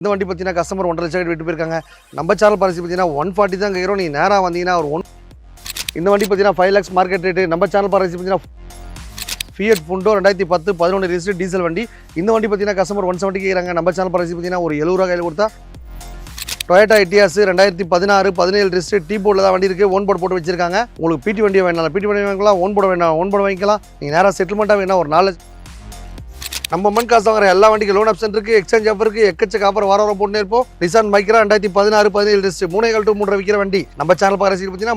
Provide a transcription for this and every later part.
இந்த வண்டி பார்த்தீங்கன்னா கஸ்டமர் 1.5 லட்சம் விட்டு போயிருக்காங்க. நம்ம சேனல் பாலிசி பார்த்தீங்கன்னா 140 தான் கேட்குறோம். நீங்கள் நேராக வந்தீங்கன்னா ஒரு இந்த வண்டி பார்த்தீங்கன்னா 5 lakhs மார்க்கெட் ரேட்டு. நம்ம சேனல் பாலிசி பார்த்தீங்கன்னா ஃபியட் புண்டோ 2010 11 ரிஜிஸ்டர் டீசல் வண்டி. இந்த வண்டி பார்த்தீங்கன்னா கஸ்டமர் 170 கேட்குறாங்க. நம்ம சேனல் பாலிசி பார்த்தீங்கன்னா ஒரு 70 ரூபா கையில் கொடுத்தா டொயோட்டா எட்டியாஸ் 2016 17 ரிஜிஸ்டர் டீ போர்டில் தான் வண்டி இருக்குது. ஓன் போர்டு போட்டு வச்சிருக்காங்க. உங்களுக்கு பிடி வண்டியை வேணாலும் பிடி வண்டி வாங்கிக்கலாம், ஓன் போர்டு வேணாம் ஓன் போர்டு வாங்கிக்கலாம். நீங்கள் நேராக செட்டில்மெண்ட்டாக வேணா ஒரு 4 லட்சம் நம்ம மண் காசு வாங்குற எல்லா வண்டிக்கு லோன் ஆப்ஷன் இருக்குது, எக்ஸ்சேஞ்ச் ஆஃபர் இருக்குது, எக்கச்சக்க ஆஃபர் வாரம் போட்டுனே இருப்போம். நிசான் மைக்ரா 2016 17 ரிஜிஸ்டர் 3.5 to 3 விற்கிற வண்டி. நம்ம சேனல் பாருங்க பார்த்தீங்கன்னா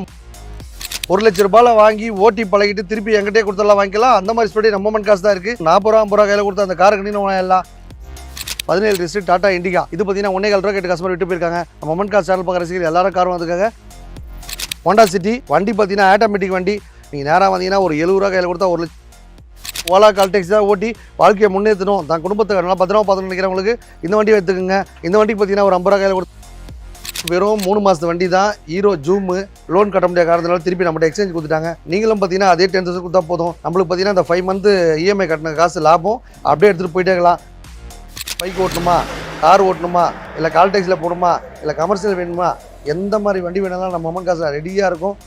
1 லட்ச ரூபாயில் வாங்கி ஓட்டி பழகிட்டு திருப்பி எங்கிட்டே கொடுத்தலாம் வாங்கிக்கலாம். அந்த மாதிரி சொல்லி நம்ம மண் காசு தான் இருக்குது. 40 ரூபா 50 ரூபா கையில் கொடுத்து அந்த காருக்கு நீங்க எல்லாம் 17 ரிஜிஸ்டர் டாடா இண்டிகா. இது பார்த்தீங்கன்னா 1.25 ரூபா கேட்டு கஸ்டமர் விட்டு போயிருக்காங்க. நம்ம மண் காசு சேனல் பார்க்குற ரசிகர்கள் எல்லாரும் காரும் வந்துருக்காங்க. ஹோண்டா சிட்டி வண்டி பார்த்தீங்கன்னா ஆட்டோமேட்டிக் வண்டி. நீங்கள் நேராக வந்தீங்கன்னா ஒரு 70 ரூபா கையில் கொடுத்தா 1 லட்சம். ஓலா கால் டாக்ஸி தான் ஓட்டி வாழ்க்கையை முன்னேற்றணும், தான் குடும்பத்தை நல்லா பத்திரமா பார்த்துன்னு நினைக்கிறவங்களுக்கு இந்த வண்டி எடுத்துக்கோங்க. இந்த வண்டிக்கு பார்த்தீங்கன்னா ஒரு 50 ரூபா கையில் கொடுத்து வெறும் 3 மாதத்து வண்டி தான். ஹீரோ ஜூமு லோன் கட்ட முடியாத காரணத்தினால திருப்பி நம்மகிட்ட எக்ஸ்சேஞ்ச் கொடுத்துட்டாங்க. நீங்களும் பார்த்தீங்கன்னா அதே 10,000 கொடுத்தா போதும். நம்மளுக்கு பார்த்தீங்கன்னா இந்த 5 month இஎம்ஐ கட்டின காசு லாபம். அப்படியே எடுத்துகிட்டு போயிட்டே இருக்கலாம். பைக் ஓட்டணுமா, கார் ஓட்டணுமா, இல்லை கால் டாக்ஸியில் போகணுமா, இல்லை கமர்ஷியல் வேணுமா, எந்த மாதிரி வண்டி வேணாலும் நம்ம அம்மன் காசு ரெடியாக இருக்கும்.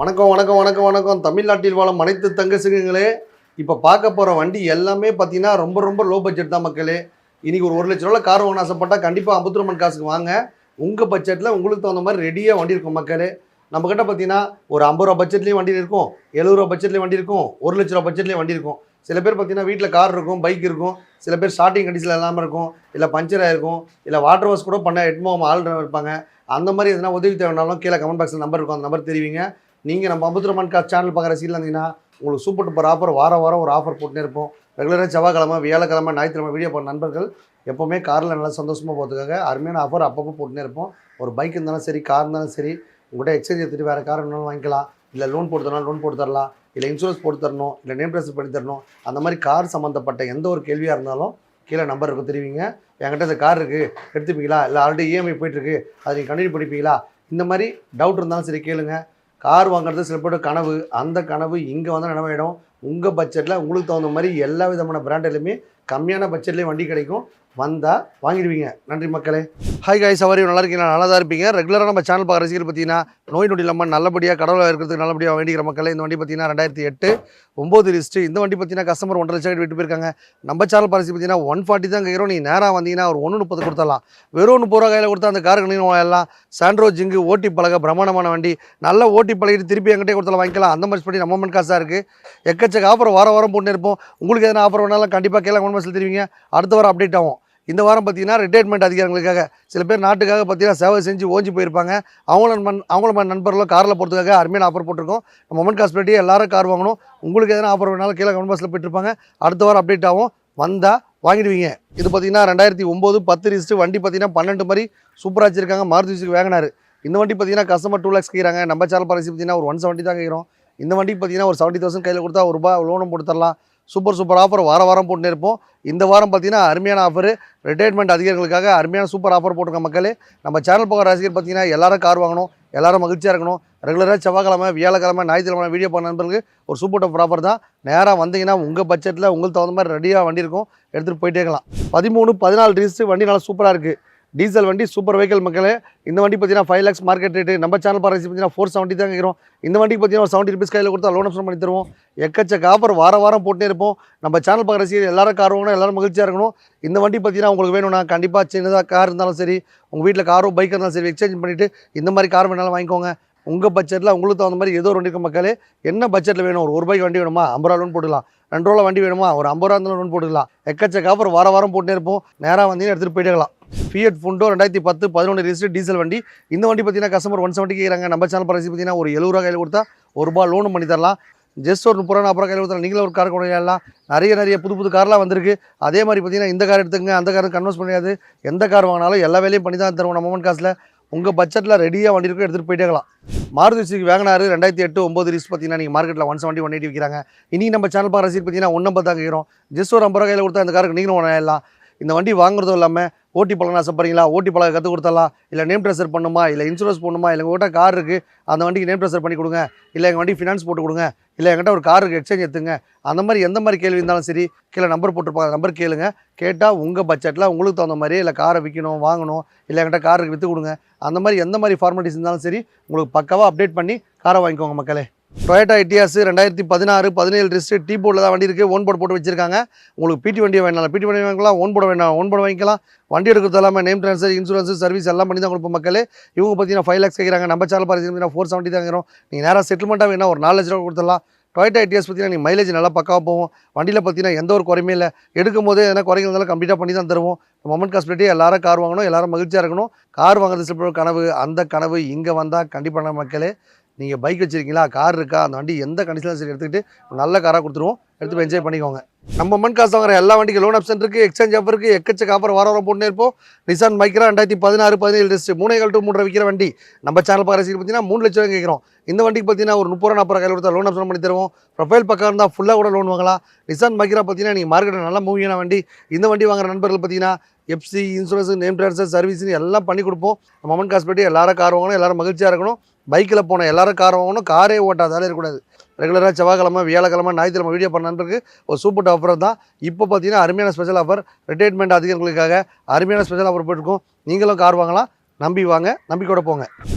வணக்கம் வணக்கம் வணக்கம் வணக்கம் தமிழ்நாட்டில் வாழும் அனைத்து தங்கச்சிங்களே. இப்போ பார்க்க போகிற வண்டி எல்லாமே பார்த்தீங்கன்னா ரொம்ப ரொம்ப லோ பட்ஜெட் தான் மக்களே. இன்றைக்கி ஒரு 1 லட்ச ரூபாயில் கார் வாங்கணும் ஆசைப்பட்டால் கண்டிப்பாக அம்புத்துரமன் காசுக்கு வாங்க. உங்கள் பட்ஜெட்டில் உங்களுக்கு தகுந்த மாதிரி ரெடியாக வண்டி இருக்கும் மக்களே. நம்மக்கிட்ட பார்த்தீங்கன்னா ஒரு 50 ரூபா பட்ஜெட்லேயும் வண்டி இருக்கும், 70 ரூபா பட்ஜெட்லேயும் வண்டி இருக்கும், 1 லட்ச ரூபா பட்ஜெட்லேயும் வண்டி இருக்கும். சில பேர் பார்த்தீங்கன்னா வீட்டில் கார் இருக்கும், பைக் இருக்கும். சில பேர் ஸ்டார்டிங் கண்டிஷனில் இல்லாமல் இருக்கும், இல்லை பஞ்சர் ஆகிருக்கும், இல்லை வாட்டர் வாஷ் கூட பண்ண எட்மோம் ஆள் இருப்பாங்க. அந்த மாதிரி எதனா உதவி தேவைனாலும் கீழே கமெண்ட் பாக்ஸில் நம்பர் இருக்கும், அந்த நம்பர் தெரிவிங்க. நீங்கள் நம்ம அம்புத்துரமன் காசு சேனல் பார்க்குற சீட்டில் இருந்தீங்கன்னா உங்களுக்கு சூப்பர் டூப்பர் ஆஃபர் வாரம் ஒரு ஆஃபர் போட்டுனே இருப்போம். ரெகுலராக செவ்வாய்க்கிழமை வியாழக்கிழமை ஞாயிற்றுக்கிழமை வீடியோ போகிற நண்பர்கள் எப்போவுமே காரில் நல்லா சந்தோஷமாக போகிறதுக்காக அருமையான ஆஃபர் அப்பப்போ போட்டுனே இருப்போம். ஒரு பைக் இருந்தாலும் சரி, கார் இருந்தாலும் சரி, உங்கள்கிட்ட எக்ஸ்சேஞ்ச் எடுத்துகிட்டு வேறு கார் இருந்தாலும் வாங்கிக்கலாம். இல்லை லோன் போட்டு தரணும், லோன் போட்டு தரலாம். இல்லை இன்சூரன்ஸ் போட்டு தரணும், இல்லை நேம் ட்ரான்ஸ்ஃபர் பண்ணி தரணும். அந்த மாதிரி கார் சம்மந்தப்பட்ட எந்த ஒரு கேள்வியாக இருந்தாலும் கீழே நம்பர் இருக்கும், தெரிவிங்க. என்கிட்ட இந்த கார் இருக்குது எடுத்துப்பீங்களா, இல்லை ஆல்ரெடி இஎம்ஐ போயிட்டுருக்கு அதை நீங்கள் கண்டினியூ பண்ணிப்பீங்களா, இந்த மாதிரி டவுட் இருந்தாலும் சரி கேளுங்க. கார் வாங்குறது சில பேர் கனவு, அந்த கனவு இங்கே வந்து நினைவாயிடும். உங்கள் பட்ஜெட்டில் உங்களுக்கு தகுந்த மாதிரி எல்லா விதமான பிராண்டிலுமே கம்மியான பட்ஜெட்லேயும் வண்டி கிடைக்கும். வந்தால் வாங்கிடுவீங்க. நன்றி மக்களே. ஹாய் காய்ஸ், அவரையும் நல்லா இருக்கீங்களா? நல்லா தான் இருப்பீங்க. ரெகுலராக நம்ம சேனல் பார்க்குற ரசிகர்கள் பார்த்தீங்கன்னா நோய் நொடி இல்லாமல் நல்லபடியாக கடவுளாக இருக்கிறதுக்கு நல்லபடியாக வேண்டிக்கிற மக்களே. இந்த வண்டி பார்த்தீங்கன்னா 2008 9 ரிஜிஸ்டர். இந்த வண்டி பார்த்தீங்கன்னா கஸ்டமர் 1.5 லட்சம் விட்டு போயிருக்காங்க. நம்ம சேனல் பாலிசி பார்த்தீங்கன்னா 140 தான் கேட்குறோம். நீங்கள் நேராக வந்தீங்கன்னா ஒரு 130 கொடுத்துடலாம். வெறும் 30 ரூபா கையில் கொடுத்தா அந்த காருக்கு நீங்கள் எல்லாம் சாண்ட்ரோ ஜிங்கு ஓட்டி பழக பிரமாண்டமான வண்டி. நல்லா ஓட்டி பழகிட்டு திருப்பி எங்கிட்டே கொடுத்தாலும் வாங்கிக்கலாம். அந்த மாதிரி பண்ணி நம்ம மண் காசாக இருக்குது. எக்கச்சக்க ஆஃபர் வாரம் போட்டு இருப்போம். உங்களுக்கு எதனா ஆஃபர் வேணாலும் கண்டிப்பாக கேட்கலாம், கமெண்ட் பாக்ஸில் தெரிவிங்க. அடுத்த வாரம் அப்டேட் ஆகும். இந்த வாரம் பார்த்தீங்கன்னா ரிட்டையர்மெண்ட் அதிகாரிகளுக்காக சில பேர் நாட்டுக்காக பார்த்தீங்கன்னா சேவை செஞ்சு ஓஞ்சி போயிருப்பாங்க. அவங்கள நண்பர்களும் காரில் போகிறதுக்காக அருமையான ஆஃபர் போட்டிருக்கோம். நம்ம மொமெண்ட் காஸ்பிலிட்டி எல்லாரும் கார் வாங்கணும். உங்களுக்கு எதனா ஆஃபர் வேணாலும் கீழே கமெண்ட் பாக்ஸில் போயிட்டுருப்பாங்க. அடுத்த வாரம் அப்டேட் ஆகும். வந்தால் வாங்கிடுவீங்க. இது பார்த்தீங்கன்னா 2009 10 ரிஜிஸ்டர் வண்டி பார்த்தீங்கன்னா 12 மாதிரி சூப்பராக வச்சிருக்காங்க. Maruti Suzuki Wagon R. இந்த வண்டி பார்த்தீங்கன்னா கஸ்டமர் 2 lakhs கேட்குறாங்க. நம்ம சேனல் பாலிசி பார்த்தீங்கன்னா ஒரு 170 தான் கேட்குறோம். இந்த வண்டிக்கு பார்த்தீங்கன்னா ஒரு 70,000 கையில் கொடுத்தா ₹1 லோனும் போட்டு தரலாம். சூப்பர் ஆஃபர் வாரம் போட்டுனே இருப்போம். இந்த வாரம் பார்த்தீங்கன்னா அருமையான ஆஃபர் ரிட்டையர்மெண்ட் அதிகாரிகளுக்காக அருமையான சூப்பர் ஆஃபர் போட்டிருக்க மக்களே. நம்ம சேனல் பார்க்குற ரசிகர் பார்த்தீங்கன்னா எல்லாரும் கார் வாங்கணும், எல்லாரும் மகிழ்ச்சியாக இருக்கணும். ரெகுலராக செவ்வாய்க்கிழமை வியாழக்கிழமை ஞாயிற்றுக்கிழமை வீடியோ பண்ண நண்பர்களுக்கு ஒரு சூப்பர் டாப் ஆஃபர் தான். நேராக வந்தீங்கன்னா உங்கள் பட்ஜெட்டில் உங்களுக்கு தகுந்த மாதிரி ரெடியாக வண்டி இருக்கும், எடுத்துகிட்டு போயிட்டே இருக்கலாம். 13 14 ரிஜிஸ்டர் வண்டி நல்லா சூப்பராக இருக்குது. டீசல் வண்டி சூப்பர் வெஹிக்கல் மக்களே. இந்த வண்டி பார்த்தீங்கன்னா 5 lakhs மார்க்கெட் ரேட்டு. நம்ம சேனல் பாருங்க பார்த்தீங்கன்னா 470 தான் கேட்குறோம். இந்த வண்டிக்கு பார்த்தீங்கன்னா ஒரு 70 rupees கையில் கொடுத்தா லோன் ஆப்ஷன் பண்ணி தருவோம். எக்கச்சக்க ஆஃபர் வாரம் போட்டே இருப்போம். நம்ம சேனல் பார்க்குற ரசிகர் எல்லாரும் கார் வாங்கணும், எல்லாரும் மகிழ்ச்சியாக இருக்கணும். இந்த வண்டி பார்த்தீங்கன்னா உங்களுக்கு வேணும்னா கண்டிப்பாக சின்னதாக கார் இருந்தாலும் சரி, உங்கள் வீட்டில் காரோ பைக் இருந்தாலும் சரி, எக்ஸ்சேஞ்ச் பண்ணிவிட்டு இந்த மாதிரி கார் வேணாலும் வாங்கிக்கோங்க. உங்கள் பட்ஜெட்டில் உங்களுக்கு தகுந்த மாதிரி ஏதோ ஒரு வண்டி இருக்கும் மக்களே. என்ன பட்ஜெட்டில் வேணும்? ஒரு ரூபாய்க்கு வண்டி வேணுமா, 50 ரூபா லோன் போட்டுக்கலாம். 2 ரூபா வண்டி வேணுமா, ஒரு 50 ரூபா இருந்தாலும் லோன் போட்டுக்கலாம். எக்கச்சக்க ஆஃபர் வாரம் போட்டே இருப்போம். நேராக வந்தீங்கன்னா எடுத்துகிட்டு போயிட்டே இருக்கலாம். ஃபியட் புண்டோ 2010 11 ரிஜிஸ்டர் டீசல் வண்டி. இந்த வண்டி பார்த்தீங்கன்னா கஸ்டமர் 170 கேட்குறாங்க. நம்ம சேனல் பாலிசி பார்த்தீங்கன்னா ஒரு 70 ரூபா கையில் கொடுத்தா ₹1 லோனும் பண்ணி தரலாம். ஜஸ்ட் ஒரு 30 40 கையில் கொடுத்தா நீங்களும் ஒரு கார் கொண்டாடலாம். நிறைய புது கார்லாம் வந்திருக்கு. அதே மாதிரி பார்த்தீங்கன்னா இந்த கார் எடுத்துங்க, அந்த கார் கன்வெர்ஸ் பண்ணியாது. எந்த கார் வாங்கினாலும் எல்லா வேலையும் பண்ணி தான் தருவோம் நம்ம மொமெண்ட் காசில். உங்கள் பட்ஜெட்டில் ரெடியாக வண்டி இருக்கும் எடுத்துகிட்டு போயிட்டேக்கலாம். மாருதி சுசுகி வேகனார் 2008 9 ரீஸ் பார்த்தீங்கன்னா நீங்கள் மார்க்கெட்டில் 170 180 விற்கிறாங்க. இன்றைக்கி நம்ம சேனல் பார்க்குற ரசீட் பார்த்தீங்கன்னா 150 தான் கேட்குறோம். ஜஸ்ட் ஒரு 50 ரூபா கையில் கொடுத்தா இந்த காருக்கு நீங்களும் வாங்கலாம். இந்த வண்டி வாங்குறதும் இல்லாமல் ஓட்டி பழக ஆசைப்படுறீங்களா, ஓட்டி பழக கற்றுக் கொடுத்தலாம், இல்லை நேம் ட்ரான்ஸ்ஃபர் பண்ணுமா, இல்லை இன்சூரன்ஸ் பண்ணணுமா, இல்லை உங்கள்கிட்ட கார் இருக்குது அந்த வண்டிக்கு நேம் ட்ரான்ஸ்ஃபர் பண்ணி கொடுங்க, இல்லை எங்கள் வண்டி ஃபினான்ஸ் போட்டு கொடுங்க, இல்லை என்கிட்ட ஒரு காருக்கு எக்ஸ்சேஞ்ச் எடுத்துங்க, அந்த மாதிரி எந்த மாதிரி கேள்வி இருந்தாலும் சரி கீழே நம்பர் போட்டுருப்பாங்க, நம்பர் கேளுங்க. கேட்டால் உங்கள் பட்ஜெட்டில் உங்களுக்கு தகுந்த மாதிரி இல்லை காரை விற்கணும் வாங்கணும், இல்லை என்கிட்ட காருக்கு விற்று கொடுங்க, அந்த மாதிரி எந்த மாதிரி ஃபார்மாலிட்டிஸ் இருந்தாலும் சரி உங்களுக்கு பக்காவாக அப்டேட் பண்ணி காரை வாங்கிக்கோங்க மக்களே. டொயோட்டா எட்டியாஸ் 2016 17 ரிஜிஸ்டர் டீ போர்டில் தான் வண்டி இருக்குது. ஓன் போர்டு போட்டு வச்சிருக்காங்க. உங்களுக்கு பிடி வண்டியை வேணாலும் பிடி வண்டி வாங்கிக்கலாம், ஓன் போர்டு வேணாம் ஓன் போர்டு வாங்கிக்கலாம். வண்டி எடுக்கிறது எல்லாமே நேம் ட்ரான்ஸ்ஃபர் இன்சூரன்ஸ் சர்வீஸ் எல்லாம் பண்ணி தான் கொடுப்போம் மக்களே. இவங்க பார்த்தீங்கன்னா 5 lakhs கேட்குறாங்க. நம்ம சேனல் பார்த்தீங்கன்னா 470 தான் கேட்குறோம். நீங்கள் நேராக செட்டில்மெண்ட்டாக வேணா ஒரு 4 லட்ச ரூபா கொடுத்துடலாம். டொயோட்டா எட்டியாஸ் பார்த்தீங்கன்னா நீங்கள் மைலேஜ் நல்லா பக்காவாக போகும். வண்டியில் பார்த்தீங்கன்னா எந்த ஒரு குறையுமே இல்லை. எடுக்கும் போதே எதனா குறைகள் இருந்தாலும் கம்ப்ளீட்டாக பண்ணி தான் தருவோம். மொமெண்ட் காஸ்பிலிட்டி எல்லாரும் கார் வாங்கணும், எல்லாரும் மகிழ்ச்சியாக இருக்கணும். கார் வாங்குறது சில கனவு, அந்த கனவு இங்கே வந்தால் கண்டிப்பான மக்களே. நீங்கள் பைக் வச்சுருக்கீங்களா, கார் இருக்கா, அந்த வண்டி எந்த கண்டிஷனில் சரி எடுத்துக்கிட்டு நல்ல காராக கொடுத்துருவோம். எடுத்து போய் என்ஜாய் பண்ணிக்கோங்க. நம்ம மொமெண்ட் காசு வாங்குற எல்லா வண்டிக்கு லோன் ஆப்ஷன் இருக்குது, எக்ஸ்சேஞ்ச் ஆஃபர் இருக்குது, எக்கச்சக்க ஆஃபர் வாரம் போட்டுனே இருப்போம். நிசான் மைக்ரா 2016 17 ரிஜிஸ்டர் 3.5 to 3.5 விற்கிற வண்டி. நம்ம சேனல் பார்க்குற பார்த்தீங்கன்னா 3 லட்சம் ரூபா கேட்குறோம். இந்த வண்டிக்கு பார்த்தீங்கன்னா ஒரு 30 ரூபா 40 ரூபா கையில் கொடுத்தா லோன் ஆப்ஷன் பண்ணி தருவோம். ப்ரொஃபைல் பக்கம் இருந்தால் ஃபுல்லாக கூட லோன் வாங்கலாம். நிசான் மைக்ரா பார்த்தீங்கன்னா நீங்கள் மார்க்கெட்டில் நல்ல மூவியான வண்டி. இந்த வண்டி வாங்குற நண்பர்கள் பார்த்தீங்கன்னா FC insurance name transfer service எல்லாம் பண்ணி கொடுப்போம். மொமெண்ட் காசு போய்ட்டு எல்லாரும் கார் வாங்கணும், எல்லாரும் மகிழ்ச்சியாக இருக்கணும். பைக்கில் போன எல்லாரும் கார் வாங்கணும், காரே ஓட்டாதாலே இருக்கக்கூடாது. ரெகுலராக செவ்வாய்க்கிழமை வியாழக்கிழமை ஞாயிற்றுக்கிழமை வீடியோ பண்ண நண்பருக்கு ஒரு சூப்பர் ஆஃபர் தான். இப்போ பார்த்தீங்கன்னா அருமையான ஸ்பெஷல் ஆஃபர், ரிட்டையர்மெண்ட் அதிகாரிகளுக்காக அருமையான ஸ்பெஷல் ஆஃபர் போட்டிருக்கோம். நீங்களும் கார் வாங்கலாம், நம்பி வாங்க, நம்பிக்கையோட போங்க.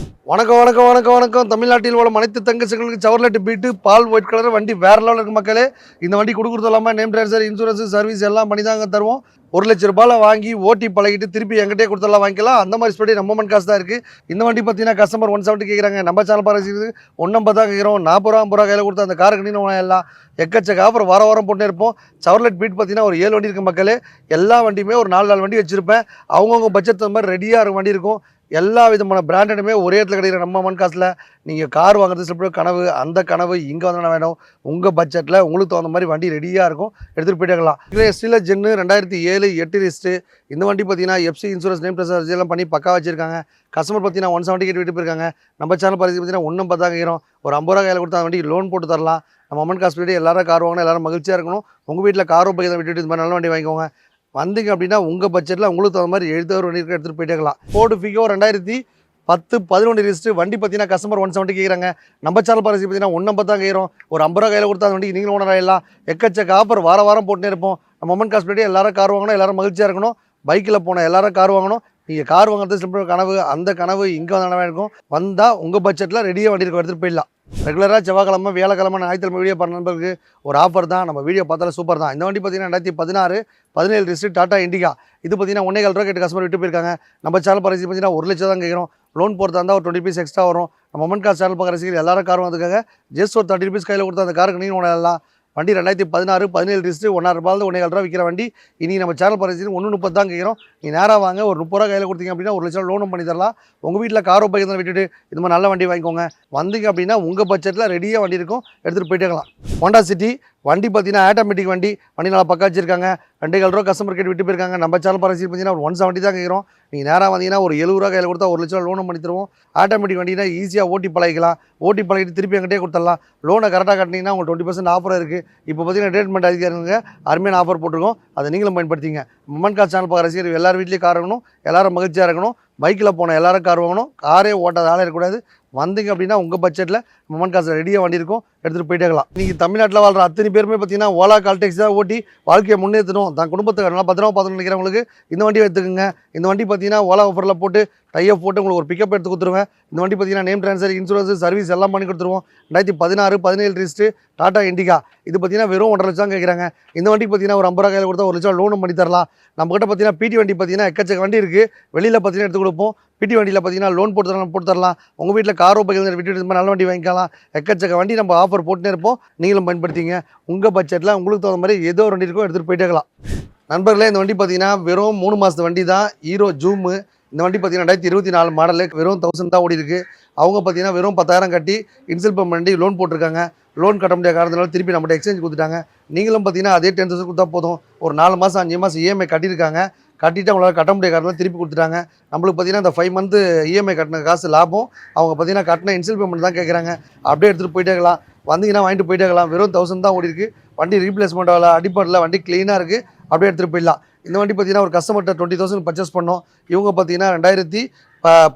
வணக்கம் வணக்கம் வணக்கம் வணக்கம். தமிழ்நாட்டில் உள்ள அனைத்து தங்கச்சிகளுக்கு சவர்லெட் பீட்டு பால் ஒயிட் கலர் வண்டி வேறு லெவலில் இருக்குது மக்களே. இந்த வண்டி கொடுக்குறது இல்லாமல் நேம் ட்ரான்ஸ்ஃபர் இன்சூரன்ஸ் சர்வீஸ் எல்லாம் பண்ணி தாங்க தருவோம். 1 லட்ச ரூபாயில் வாங்கி ஓட்டி பழகிட்டு திருப்பி எங்கிட்டே கொடுத்தலாம் வாங்கிக்கலாம். அந்த மாதிரி ஸ்பெடி நம்ம மொமெண்ட் காசு தான் இருக்குது. இந்த வண்டி பார்த்தீங்கன்னா கஸ்டமர் 170 கேட்குறாங்க. நம்ம சேனல் பார்க்குறது 150 தான் கேட்குறோம். 40 ரூபா 50 ரூபா கையில் கொடுத்து அந்த காருக்கு நீங்களும் எல்லாம் எக்கச்சக்க ஆஃபர் வாரம் போட்டே இருப்போம். சவர்லெட் பீட் பார்த்தீங்கன்னா ஒரு 7 வண்டி இருக்குது மக்களே. எல்லா வண்டியுமே ஒரு 4 வண்டி வச்சுருப்பேன். அவங்கவுங்க பட்ஜெட் தகுந்த மாதிரி ரெடியாக இருக்க வண்டி இருக்கும். எல்லா விதமான பிராண்டடுமே ஒரே இடத்துல கிடைக்கிற நம்ம மண் காசில் நீங்கள் கார் வாங்குறது சில கனவு, அந்த கனவு இங்கே வந்து வேணும். உங்கள் பட்ஜெட்டில் உங்களுக்கு தகுந்த மாதிரி வண்டி ரெடியாக இருக்கும், எடுத்துகிட்டு போயிட்டாங்களாம். இதில் எஸ்டியில் ஜென்னு 2007 8 ரிஜிஸ்ட்ரு. இந்த வண்டி பார்த்தீங்கன்னா எஃப்சி இன்சூரன்ஸ் நேம் ட்ரான்ஸ்ஃபர் எல்லாம் பண்ணி பக்கா வச்சிருக்காங்க. கஸ்டமர் பார்த்தீங்கன்னா 170 கேட்டு விட்டு போயிருக்காங்க. நம்ம சேனல் பார்த்தீங்கன்னா 150 தான் கேட்குறோம். ஒரு 50 ரூபா கையில் கொடுத்தா அந்த வண்டிக்கு லோன் போட்டு தரலாம். நம்ம மொமெண்ட் காஸ்பிலிட்டி எல்லாரும் கார் வாங்கணும், எல்லாரும் மகிழ்ச்சியாக இருக்கணும். உங்கள் வீட்டில் காரோ பைக் தான் விட்டுட்டு இந்த மாதிரி நல்ல வண்டி வாங்கிக்கோங்க. வந்தீங்க அப்படின்னா உங்கள் பட்ஜெட்டில் உங்களுக்கு தகுந்த மாதிரி எழுதவர் வண்டி எடுத்துகிட்டு போயிட்டேக்கலாம். ஃபோர்டு ஃபிகோ 2010 11 ரிஜிஸ்டர் வண்டி பார்த்தீங்கன்னா கஸ்டமர் 170 கேட்குறாங்க. நம்ம சேனல் பார்த்து பார்த்தீங்கன்னா 150 தான் கேட்குறோம். ஒரு 50 ரூபா கையில் கொடுத்தா அந்த வண்டிக்கு நீங்களும் ஓனர் ஆகிடலாம். எக்கச்சக்க ஆஃபர் வாரம் போட்டுனே இருப்போம். நம்ம மொமெண்ட் காஸ்பிலிட்டி எல்லாரும் கார் வாங்கணும், எல்லாரும் மகிழ்ச்சியாக இருக்கணும். பைக்கில் போன எல்லாரும் கார் வாங்கணும். நீங்கள் கார் வாங்குறது சிம்பிள் கனவு, அந்த கனவு இங்கே வந்து இருக்கும். வந்தால் உங்கள் பட்ஜெட்டில் ரெடியாக வண்டி இருக்கும், எடுத்துகிட்டு போயிடலாம். ரெகுலராக செவ்வாய்க்கிழமை வியாழக்கிழமை ஞாயிற்றுக்கிழமை வீடியோ பண்ண நண்பருக்கு ஒரு ஆஃபர் தான். நம்ம வீடியோ பார்த்தாலும் சூப்பர் தான். இந்த வண்டி பார்த்தீங்கன்னா 2016 17 ரிஜிஸ்டர் டாடா இண்டிகா. இது பார்த்தீங்கன்னா 1.25 ரூபா கேட்டு கஸ்டமர் விட்டு போயிருக்காங்க. நம்ம சேனல் பார்த்து பார்த்தீங்கன்னா 1 லட்சம் தான் கேட்குறோம். லோன் போகிறதா இருந்தால் ஒரு 20 பீஸ் எக்ஸ்ட்ரா வரும். நம்ம மொமெண்ட் கார் சேனல் பார்க்குற ரசிகர்கள் எல்லாரும் கார் வாங்குறதுக்காக ஜஸ்ட் ஒரு 30 பீஸ் கையில் கொடுத்தா அந்த காருக்கு நீங்கள் ஓனலாம். வண்டி 2016 17 ரிஜிஸ்டர் 1.5 ரூபாய் 1.5 ரூபா விற்கிற வண்டி. இனி நம்ம சேனல் பார்த்து 130 தான் கேட்குறோம். நீ நேராக வாங்க, ஒரு 30 ரூபா கையில் கொடுத்தீங்க அப்படின்னா 1 லட்சம் லோனும் பண்ணி தரலாம். உங்கள் வீட்டில் காரோ பைக் தான் விட்டுட்டு இது மாதிரி நல்ல வண்டி வாங்கிக்கோங்க. வந்தீங்க அப்படின்னா உங்கள் பட்ஜெட்டில் ரெடியாக வண்டி இருக்கும், எடுத்துகிட்டு போயிட்டேக்கலாம். ஹோண்டா சிட்டி வண்டி பார்த்தீங்கன்னா ஆட்டோமேட்டிக் வண்டி நல்லா பக்கா வச்சிருக்காங்க. 2.25 ரூபா கஸ்டமர் கேட்டு விட்டு போயிருக்காங்க. நம்ம சேனல் பார்த்து பார்த்தீங்கன்னா ஒரு 170 தான் கேட்குறோம். நீங்கள் நேராக வந்தீங்கன்னா ஒரு 70 ரூபா கையில் கொடுத்தா 1 லட்சம் லோனும் பண்ணி தருவோம். ஆட்டோமேட்டிக் வண்டினா ஈஸியாக ஓட்டி பழகிக்கலாம். ஓட்டி பழகிட்டு திருப்பி எங்கிட்டே கொடுத்துடலாம். லோனை கரெக்டாக கட்டினீங்கன்னா உங்களுக்கு 20% ஆஃபர் இருக்குது. இப்போ பார்த்தீங்கன்னா ரிட்டையர்மெண்ட் அதிகாரிங்க அருமையான ஆஃபர் போட்டிருக்கோம். அதை நீங்களும் பயன்படுத்திங்க. மொமெண்ட் கார் சேனல் பார்க்குற ரசிகர் எல்லார் வீட்லேயும் கார் இருக்கணும், எல்லாரும் மகிழ்ச்சியாக இருக்கணும். பைக்கில் போன எல்லாரும் கார் வாங்கணும், காரே ஓட்டாத ஆளே இருக்கக்கூடாது. வந்தீங்க அப்படின்னா உங்கள் பட்ஜெட்டில் மொமெண்ட் காசில் ரெடியாக வண்டி இருக்கும், எடுத்துகிட்டு போயிட்டேக்கலாம். நீங்கள் தமிழ்நாட்டில் வாழ்கிற அத்தனை பேருமே பார்த்தீங்கன்னா ஓலா கால் டாக்ஸி தான் ஓட்டி வாழ்க்கையை முன்னேற்றணும், தான் குடும்பத்துக்கு நல்லா பத்திரமா பார்த்துன்னு நினைக்கிறவங்களுக்கு இந்த வண்டியை எடுத்துக்கோங்க. இந்த வண்டி பார்த்தீங்கன்னா ஓலா ஆஃபரில் போட்டு டைப் போட்டு உங்களுக்கு ஒரு பிக்கப் எடுத்து கொடுத்துருவேன். இந்த வண்டி பார்த்தீங்கன்னா நேம் ட்ரான்ஸ்ஃபர் இன்சூரன்ஸ் சர்வீஸ் எல்லாம் பண்ணி கொடுத்துருவோம். 2016 17 ரிஜிஸ்டர் டாடா இண்டிகா. இது பார்த்தீங்கன்னா வெறும் 1.5 லட்சம் கேட்குறாங்க. இந்த வண்டி பார்த்தீங்கன்னா ஒரு 50 ரூபா கையில் கொடுத்தா 1 லட்சம் லோனும் பண்ணி தரலாம். நம்மகிட்ட பார்த்தீங்கன்னா பிடி வண்டி பார்த்தீங்கன்னா எக்கச்சக்க வண்டி இருக்குது. வெளியில் பார்த்தீங்கன்னா எடுத்து கொடுப்போம். பிடி வண்டியில் பார்த்தீங்கன்னா லோன் போட்டு தரலாம். உங்கள் வீட்டில் காரோ பைக் விட்டுட்டு நல்ல வண்டி வாங்கிக்கலாம். எக்கச்சக்க வண்டி நம்ம ஆஃபர் போட்டுனே இருப்போம். நீங்களும் பயன்படுத்திங்க. உங்கள் பட்ஜெட்டில் உங்களுக்கு தகுந்த மாதிரி ஏதோ ஒரு வண்டி இருக்கும், எடுத்துகிட்டு போயிட்டேக்கலாம். நண்பர்களே, இந்த வண்டி பார்த்தீங்கன்னா வெறும் 3 மாதத்து வண்டி தான். Hero zoom. இந்த வண்டி பார்த்தீங்கன்னா 2024 மாடலு. வெறும் 1000 தான் ஓடி இருக்குது. அவங்க பார்த்தீங்கன்னா வெறும் 10,000 கட்டி இன்சல் பண்ணி லோன் போட்டிருக்காங்க. லோன் கட்ட முடியாத காரணத்தினால திருப்பி நம்மகிட்ட எக்ஸ்சேஞ்ச் கொடுத்துட்டாங்க. நீங்களும் பார்த்தீங்கன்னா அதே 10,000 கொடுத்தா போதும். ஒரு 4 மாதம் 5 மாதம் இஎம்ஐ கட்டியிருக்காங்க. கட்டிட்டு அவங்களால கட்ட முடியாத காரணம் திருப்பி கொடுத்துட்டாங்க. நம்மளுக்கு பார்த்தீங்கன்னா இந்த 5 மந்த் இஎம்ஐ கட்டின காசு லாபம். அவங்க பார்த்தீங்கன்னா கட்டின இன்ஷியல் பேமெண்ட் தான் கேட்குறாங்க. அப்படியே எடுத்துகிட்டு போயிட்டே இருக்கலாம். வந்தீங்கன்னா வாங்கிட்டு போயிட்டே இருக்கலாம். வெறும் 1000 தான் ஓடி இருக்கு. வண்டி ரீப்ளேஸ்மெண்ட் ஆகல, அடிப்படல, வண்டி க்ளீனாக இருக்குது. அப்படியே எடுத்துகிட்டு போயிடலாம். இந்த வண்டி பார்த்தீங்கன்னா ஒரு கஸ்டமர்கிட்ட 20,000 பர்ச்சேஸ் பண்ணோம். இவங்க பார்த்தீங்கன்னா 2016,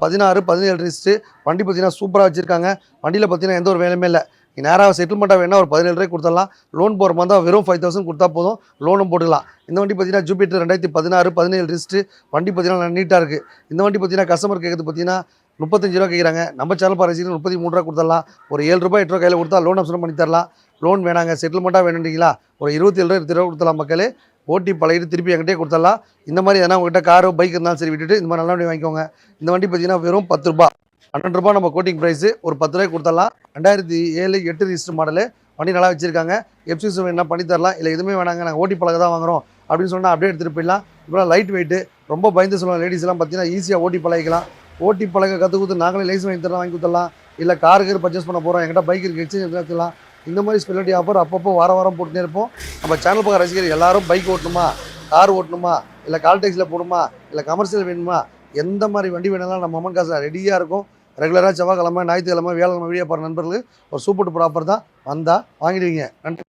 17 ரிஜிஸ்ட்ரு. வண்டி பார்த்தீங்கன்னா சூப்பராக வச்சுருக்காங்க. வண்டியில் பார்த்தீங்கன்னா எந்த ஒரு வேலையுமே இல்லை. நீ நேராக செட்டில்மெண்ட்டாக வேணால் ஒரு 17 கொடுத்துடலாம். லோன் போகிற மாதிரி தான் வெறும் 5000 கொடுத்தா போதும், லோனும் போட்டுக்கலாம். இந்த வண்டி பார்த்தீங்கன்னா ஜூபிட்டர் 2016, 17 ரிஜிஸ்ட்ரு. வண்டி பார்த்தீங்கன்னா நீட்டாக இருக்குது. இந்த வண்டி பார்த்தீங்கன்னா கஸ்டமர் கேட்குறது பார்த்தீங்கன்னா 35 கேட்குறாங்க. நம்ம சேனல் பாருங்க 33 கொடுத்துடலாம். ஒரு 7 ரூபாய் 8 கையில் கொடுத்தா லோன் ஆப்ஷன் பண்ணி தரலாம். லோன் வேணாங்க செட்டில்மெண்ட்டாக வேணுன்றீங்களா, ஒரு 27 20 கொடுத்துடலாம் மக்களே. ஓட்டி பழகிட்டு திருப்பி என்கிட்டே கொடுத்துடலாம். இந்த மாதிரி எதனா உங்கள்கிட்ட காரோ பைக் இருந்தாலும் சரி விட்டுட்டு இந்த மாதிரி நல்ல வண்டி வாங்கிக்கோங்க. இந்த வண்டி பார்த்தீங்கன்னா வெறும் 10 ரூபா, 100 ரூபா நம்ம கோட்டிங் ப்ரைஸு. ஒரு 10 ரூபாய்க்கு கொடுத்துடலாம். 2007, 8 ரிஜிஸ்டர் மாடலு. வண்டி நல்லா வச்சிருக்காங்க. எஃப்சிஎஸ் என்ன பண்ணி தரலாம். இல்லை எதுவுமே வேணாங்க, நாங்கள் ஓட்டி பழக தான் வாங்குறோம் அப்படின்னு சொன்னால் அப்படியே எடுத்துகிட்டு போயிடலாம். இப்போலாம் லைட் வெயிட்டு, ரொம்ப பயந்து சொல்லுவாங்க லேடிஸ்லாம் பார்த்தீங்கன்னா ஈஸியாக ஓட்டி பழகிக்கலாம். ஓட்டி பழக கற்றுக் கொடுத்து நாங்களே லைசன்ஸ் வாங்கி தரலாம், வாங்கி கொடுத்துடலாம். இல்லை காருக்கு பர்ச்சேஸ் பண்ண போகிறோம், எங்கிட்ட பைக் இருக்குது, எக்ஸ்சேஞ்ச் எடுத்துக்கலாம். இந்த மாதிரி ஸ்பெஷாலிட்டி ஆஃபர் அப்பப்போ வாரம் போட்டுனே இருப்போம். நம்ம சேனல் பக்கம் ரசிகர் எல்லாரும் பைக் ஓட்டணுமா, கார் ஓட்டணுமா, இல்லை கால் டேக்ஸியில் போகணுமா, இல்லை கமர்ஷியல் வேணுமா, எந்த மாதிரி வண்டி வேணாலும் நம்ம அம்மன் காசில் ரெடியாக இருக்கும். ரெகுலராக செவ்வாய்க்கிழமை, ஞாயிற்றுக்கிழமை, வியாழக்கிழமை வீடியோ போகிற நண்பர்களுக்கு ஒரு சூப்பர் ப்ராப்பர் தான் வந்தால் வாங்கிடுவீங்க. நன்றி.